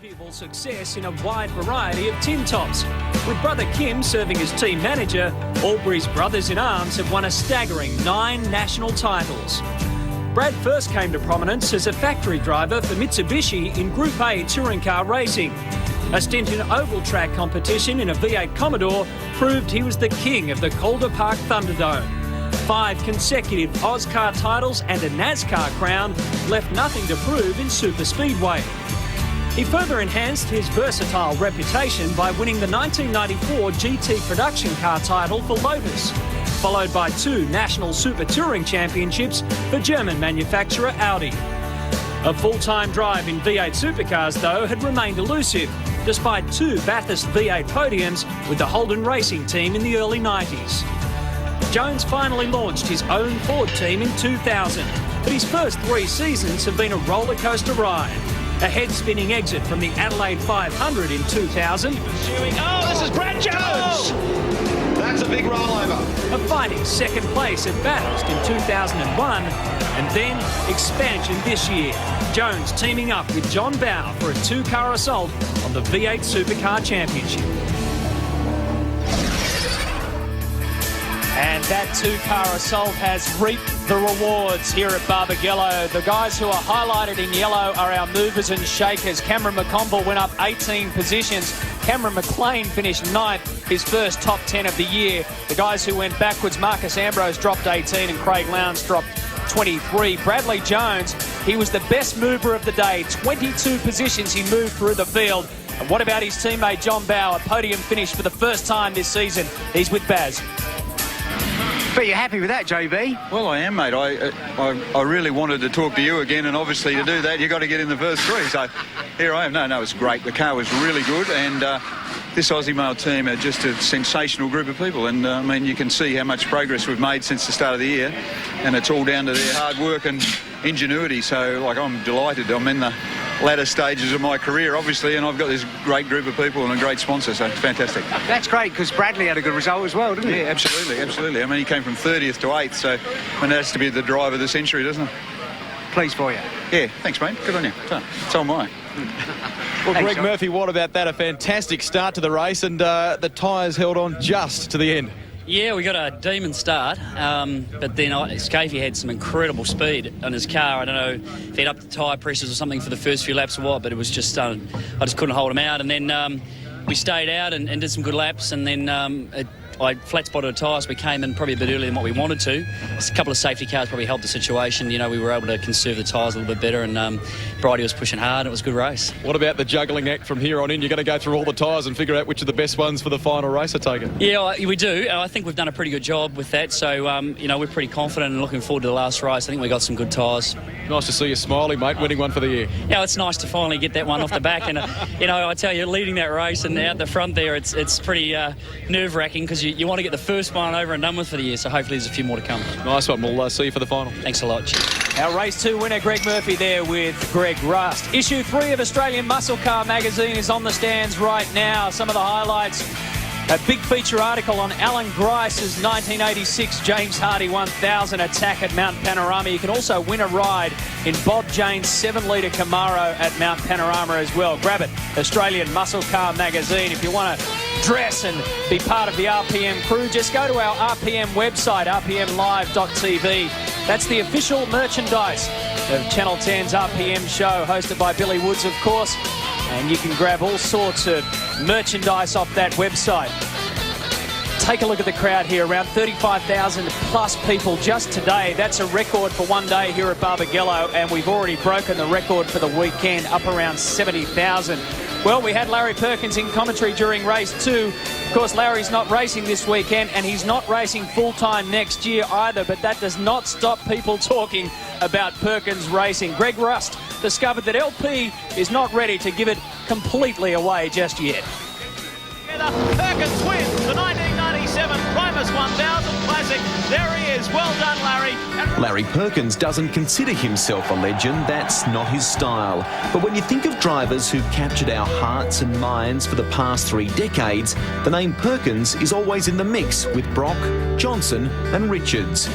enviable success in a wide variety of tin tops. With brother Kim serving as team manager, Albury's brothers-in-arms have won a staggering 9 national titles. Brad first came to prominence as a factory driver for Mitsubishi in Group A touring car racing. A stint in oval track competition in a V8 Commodore proved he was the king of the Calder Park Thunderdome. 5 consecutive Oscar titles and a NASCAR crown left nothing to prove in super speedway. He further enhanced his versatile reputation by winning the 1994 GT production car title for Lotus, followed by 2 national super touring championships for German manufacturer Audi. A full-time drive in V8 supercars, though, had remained elusive, despite 2 Bathurst V8 podiums with the Holden Racing team in the early 90s. Jones finally launched his own Ford team in 2000, but his first 3 seasons have been a rollercoaster ride. A head-spinning exit from the Adelaide 500 in 2000. Oh, this is Brad Jones! Oh, that's a big rollover. A fighting second place at Bathurst in 2001, and then expansion this year. Jones teaming up with John Bowe for a 2-car assault on the V8 Supercar Championship. And that 2-car assault has reaped the rewards here at Barbagallo. The guys who are highlighted in yellow are our movers and shakers. Cameron McConville went up 18 positions. Cameron McLean finished 9th, his first top 10 of the year. The guys who went backwards, Marcus Ambrose dropped 18 and Craig Lowndes dropped 23. Bradley Jones, he was the best mover of the day. 22 positions he moved through the field. And what about his teammate John Bowe? A podium finish for the first time this season. He's with Baz. But you're happy with that, JB? Well, I am, mate. I really wanted to talk to you again, and obviously to do that, you've got to get in the first 3. So here I am. No, it's great. The car was really good, and this Aussie Mail team are just a sensational group of people. And, I mean, you can see how much progress we've made since the start of the year, and it's all down to their hard work and ingenuity. So, like, I'm delighted. I'm in the latter stages of my career, obviously, and I've got this great group of people and a great sponsor, so it's fantastic. That's great, because Bradley had a good result as well, didn't he? Yeah, absolutely. I mean, he came from 30th to 8th, so I mean, that has to be the drive of the century, doesn't it? Pleased for you. Yeah, thanks, mate. Good on you. So am I. Well, Thanks, Greg John. Murphy, what about that? A fantastic start to the race, and the tyres held on just to the end. Yeah, we got a demon start, but then Scafie had some incredible speed on his car. I don't know if he had up the tyre pressures or something for the first few laps or what, but it was just, I just couldn't hold him out. And then we stayed out and did some good laps, and then I flat spotted a tyre, so we came in probably a bit earlier than what we wanted to. A couple of safety cars probably helped the situation. You know, we were able to conserve the tyres a little bit better, and Bridie was pushing hard. It was a good race. What about the juggling act from here on in? You're going to go through all the tyres and figure out which are the best ones for the final race, I take it? Yeah, we do. I think we've done a pretty good job with that. So, you know, we're pretty confident and looking forward to the last race. I think we got some good tyres. Nice to see you smiling, mate, winning one for the year. Yeah, it's nice to finally get that one off the back. And, you know, I tell you, leading that race and out the front there, it's pretty nerve-wracking because you want to get the first one over and done with for the year. So hopefully there's a few more to come. Nice one. We'll see you for the final. Thanks a lot. Cheers. Our Race 2 winner, Greg Murphy, there with Greg Rust. Issue 3 of Australian Muscle Car magazine is on the stands right now. Some of the highlights. A big feature article on Alan Grice's 1986 James Hardy 1000 attack at Mount Panorama. You can also win a ride in Bob Jane's 7-litre Camaro at Mount Panorama as well. Grab it, Australian Muscle Car magazine. If you want to dress and be part of the RPM crew, just go to our RPM website, rpmlive.tv. That's the official merchandise of Channel 10's RPM show, hosted by Billy Woods, of course. And you can grab all sorts of merchandise off that website. Take a look at the crowd here, around 35,000 plus people just today. That's a record for one day here at Barbagallo, and we've already broken the record for the weekend, up around 70,000. Well, we had Larry Perkins in commentary during race 2. Of course, Larry's not racing this weekend, and he's not racing full-time next year either, but that does not stop people talking about Perkins racing. Greg Rust discovered that LP is not ready to give it completely away just yet. Perkins wins the 1997 Primus 1000 Classic. There he is. Well done, Larry. Larry Perkins doesn't consider himself a legend. That's not his style. But when you think of drivers who've captured our hearts and minds for the past 3 decades, the name Perkins is always in the mix with Brock, Johnson and Richards.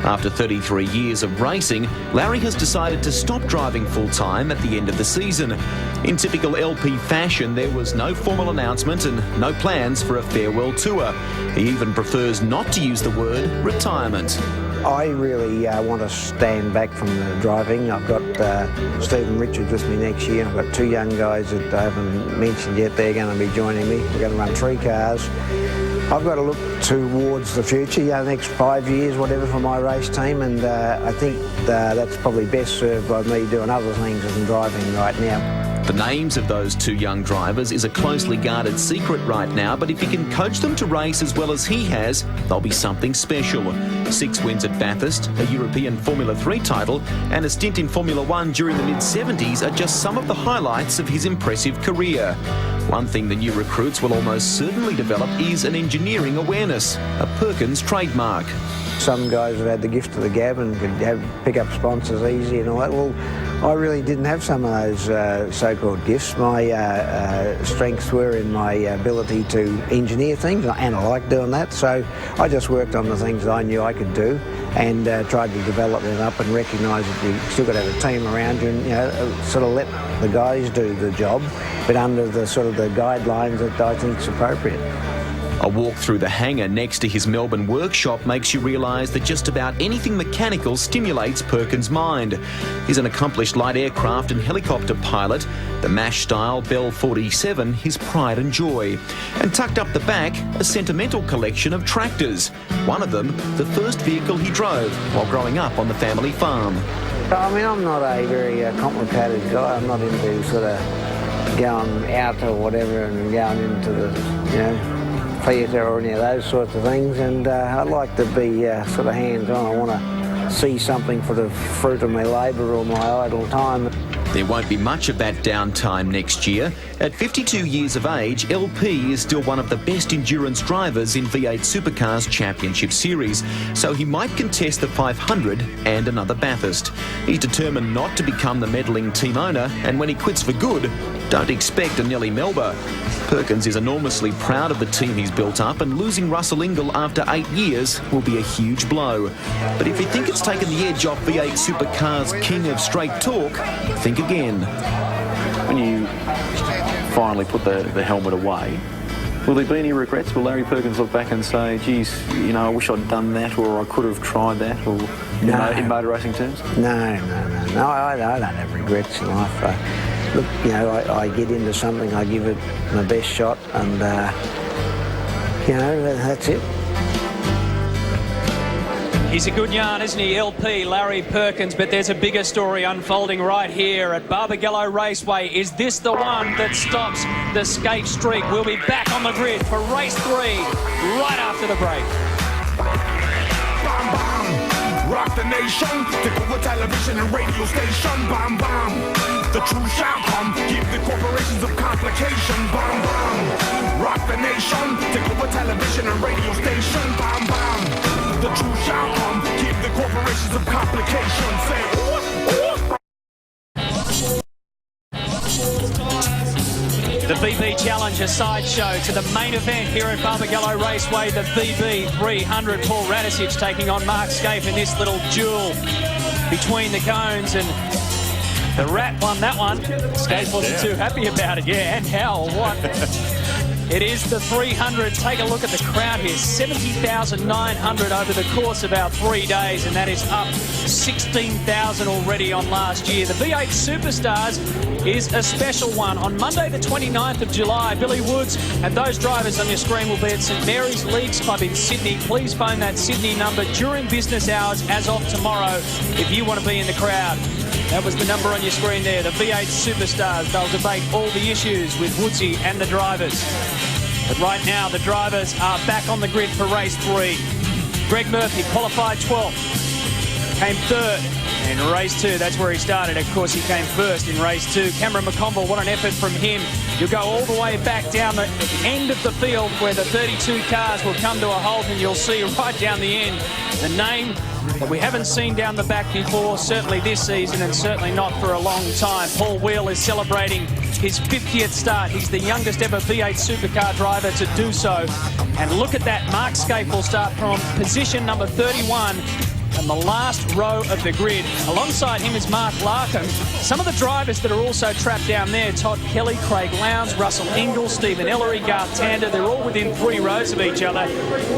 After 33 years of racing, Larry has decided to stop driving full-time at the end of the season. In typical LP fashion, there was no formal announcement and no plans for a farewell tour. He even prefers not to use the word retirement. I really want to stand back from the driving. I've got Stephen Richards with me next year. I've got two young guys that I haven't mentioned yet. They're going to be joining me. We're going to run 3 cars. I've got to look towards the future, the next 5 years, whatever, for my race team, and I think that's probably best served by me doing other things than driving right now. The names of those 2 young drivers is a closely guarded secret right now, but if he can coach them to race as well as he has, they'll be something special. 6 wins at Bathurst, a European Formula 3 title, and a stint in Formula 1 during the mid-70s are just some of the highlights of his impressive career. One thing the new recruits will almost certainly develop is an engineering awareness, a Perkins trademark. Some guys have had the gift of the gab and could pick up sponsors easy and all that. Well, I really didn't have some of those so-called gifts. My strengths were in my ability to engineer things, and I like doing that. So I just worked on the things that I knew I could do and tried to develop them up and recognise that you still got to have a team around you and sort of let the guys do the job, but under the sort of the guidelines that I think is appropriate. A walk through the hangar next to his Melbourne workshop makes you realise that just about anything mechanical stimulates Perkins' mind. He's an accomplished light aircraft and helicopter pilot, the MASH-style Bell 47 his pride and joy. And tucked up the back, a sentimental collection of tractors. One of them, the first vehicle he drove while growing up on the family farm. I mean, I'm not a very complicated guy. I'm not into sort of going out or whatever and going into the, theatre or any of those sorts of things, and I like to be sort of hands-on. I want to see something for the fruit of my labour or my idle time. There won't be much of that downtime next year. At 52 years of age, LP is still one of the best endurance drivers in V8 Supercar's Championship Series, so he might contest the 500 and another Bathurst. He's determined not to become the meddling team owner, and when he quits for good, don't expect a Nelly Melba. Perkins is enormously proud of the team he's built up, and losing Russell Ingall after 8 years will be a huge blow. But if you think it's taken the edge off V8 Supercar's king of straight talk, think again. When you finally put the helmet away, will there be any regrets? Will Larry Perkins look back and say, geez, I wish I'd done that, or I could have tried that, or in motor racing terms? No, I don't have regrets in life. Look, I get into something, I give it my best shot, and, that's it. He's a good yarn, isn't he, LP, Larry Perkins, but there's a bigger story unfolding right here at Barbagallo Raceway. Is this the one that stops the skate streak? We'll be back on the grid for race 3 right after the break. Bam, bam. Rock the nation, take over television and radio station. Bam, bam. The truth shall come, give the corporations of complication. Bam, bam. Rock the nation, take over television and radio station. Bam, bam. The truth shall come, give the corporations of complication. Say, The VB Challenge, a sideshow to the main event here at Barbagallo Raceway, the VB 300. Paul Radicic taking on Mark Scaife in this little duel between the cones, and the Rat won that one. Scaife wasn't too happy about it, and how, what? It is the 300. Take a look at the crowd here. 70,900 over the course of our 3 days, and that is up 16,000 already on last year. The V8 Superstars is a special one. On Monday the 29th of July, Billy Woods and those drivers on your screen will be at St Mary's Leagues Club in Sydney. Please phone that Sydney number during business hours as of tomorrow if you want to be in the crowd. That was the number on your screen there, the V8 Superstars. They'll debate all the issues with Woodsy and the drivers. But right now, the drivers are back on the grid for race 3. Greg Murphy qualified 12th, came 3rd in race 2. That's where he started. Of course, he came 1st in race 2. Cameron McConville, what an effort from him. You'll go all the way back down the end of the field where the 32 cars will come to a halt, and you'll see right down the end the name that we haven't seen down the back before, certainly this season and certainly not for a long time. Paul Wheel is celebrating his 50th start. He's the youngest ever V8 Supercar driver to do so. And look at that, Mark Scaife will start from position number 31 and the last row of the grid. Alongside him is Mark Larkham. Some of the drivers that are also trapped down there, Todd Kelly, Craig Lowndes, Russell Ingall, Stephen Ellery, Garth Tander, they're all within 3 rows of each other.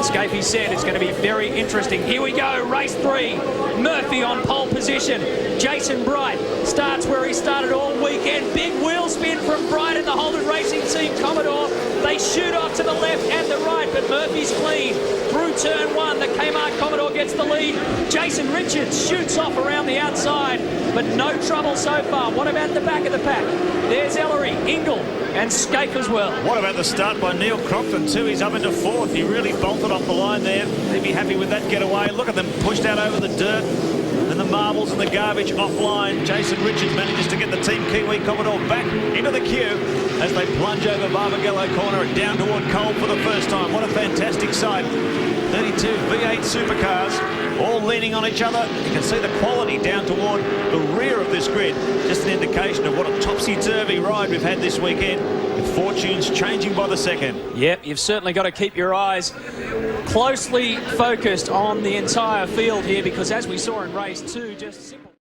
Scapey said it's going to be very interesting. Here we go, race 3. Murphy on pole position. Jason Bright starts where he started all weekend. Big wheel spin from Bright and the Holden Racing Team Commodore. They shoot off to the left and the right, but Murphy's clean. Through turn 1, the Kmart Commodore gets the lead. Jason Richards shoots off around the outside, but no trouble so far. What about the back of the pack? There's Ellery, Ingall, and Scape as well. What about the start by Neil Crompton too? He's up into 4th. He really bolted off the line there. He'd be happy with that getaway. Look at them pushed out over the dirt and the marbles and the garbage offline. Jason Richards manages to get the Team Kiwi Commodore back into the queue as they plunge over Barbagallo corner and down toward Cole for the first time. What a fantastic sight. 32 V8 supercars all leaning on each other. You can see the quality down toward the rear of this grid. Just an indication of what a topsy-turvy ride we've had this weekend, with fortunes changing by the second. Yep, you've certainly got to keep your eyes closely focused on the entire field here, because as we saw in race 2, just simple.